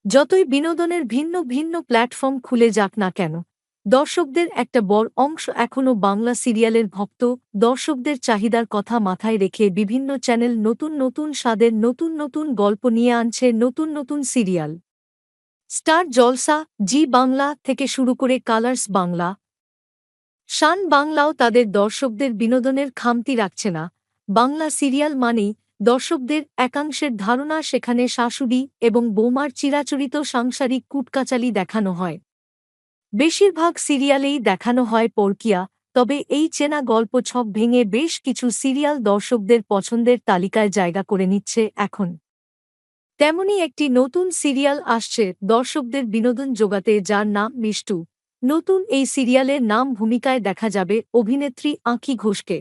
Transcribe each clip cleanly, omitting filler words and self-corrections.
যতই বিনোদনের ভিন্ন ভিন্ন প্ল্যাটফর্ম খুলে যাক না কেন, দর্শকদের একটা বড় অংশ এখনও বাংলা সিরিয়ালের ভক্ত। দর্শকদের চাহিদার কথা মাথায় রেখে বিভিন্ন চ্যানেল নতুন নতুন স্বাদের নতুন নতুন গল্প নিয়ে আনছে, নতুন নতুন সিরিয়াল। স্টার জলসা, জি বাংলা থেকে শুরু করে কালার্স বাংলা, শান বাংলাও তাদের দর্শকদের বিনোদনের খামতি রাখছে না। বাংলা সিরিয়াল মানেই দর্শকদের একাংশের ধারণা সেখানে শাশুড়ি এবং বৌমার চিরাচরিত সাংসারিক কূটকাচালি দেখানো হয়। বেশিরভাগ সিরিয়ালেই দেখানো হয় পরকীয়া, তবে এই চেনা গল্প ছক ভেঙে বেশ কিছু সিরিয়াল দর্শকদের পছন্দের তালিকায় জায়গা করে নিচ্ছে এখন। তেমনি একটি নতুন সিরিয়াল আসছে দর্শকদের বিনোদন জোগাতে, যার নাম মিষ্টু। নতুন এই সিরিয়ালের নাম ভূমিকায় দেখা যাবে অভিনেত্রী আঁখি ঘোষকে।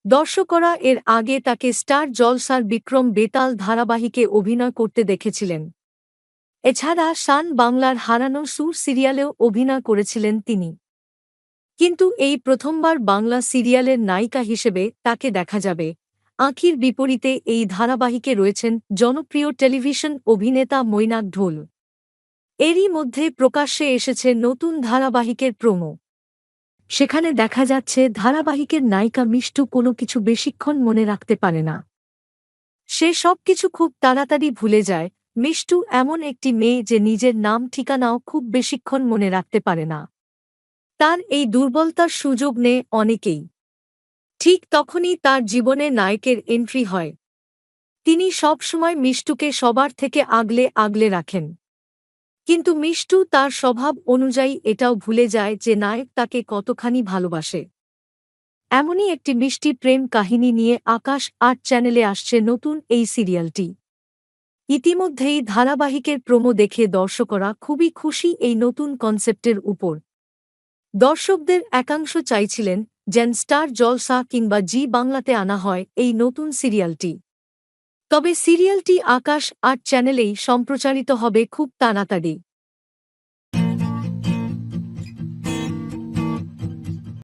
দর্শকরা এর আগে তাকে স্টার জলসার বিক্রম বেতাল ধারাবাহিকে অভিনয় করতে দেখেছিলেন। এছাড়া শান বাংলার হারানো সুর সিরিয়ালেও অভিনয় করেছিলেন তিনি। কিন্তু এই প্রথমবার বাংলা সিরিয়ালের নায়িকা হিসেবে তাকে দেখা যাবে। আঁখির বিপরীতে এই ধারাবাহিকে রয়েছেন জনপ্রিয় টেলিভিশন অভিনেতা মৈনাক ঢোল। এরই মধ্যে প্রকাশ্যে এসেছে নতুন ধারাবাহিকের প্রোমো। সেখানে দেখা যাচ্ছে ধারাবাহিকের নায়িকা মিষ্টু কোনো কিছু বেশিক্ষণ মনে রাখতে পারে না। সে সবকিছু খুব তাড়াতাড়ি ভুলে যায়। মিষ্টু এমন একটি মেয়ে যে নিজের নাম ঠিকানাও খুব বেশিক্ষণ মনে রাখতে পারে না। তার এই দুর্বলতার সুযোগ নেয় অনেকেই। ঠিক তখনই তার জীবনে নায়কের এন্ট্রি হয়। তিনি সবসময় মিষ্টুকে সবার থেকে আগলে আগলে রাখেন। কিন্তু মিষ্টু তার স্বভাব অনুযায়ী এটাও ভুলে যায় যে নায়ক তাকে কতখানি ভালোবাসে। এমনই একটি মিষ্টি প্রেম কাহিনী নিয়ে আকাশ ৮ চ্যানেলে আসছে নতুন এই সিরিয়ালটি। ইতিমধ্যেই ধারাবাহিকের প্রোমো দেখে দর্শকরা খুবই খুশি এই নতুন কনসেপ্টের উপর। দর্শকদের একাংশ চাইছিলেন যেন স্টার জলসা কিংবা জি বাংলাতে আনা হয় এই নতুন সিরিয়ালটি। তবে সিরিয়ালটি আকাশ ৮ চ্যানেলেই সম্প্রচারিত হবে খুব তাড়াতাড়ি।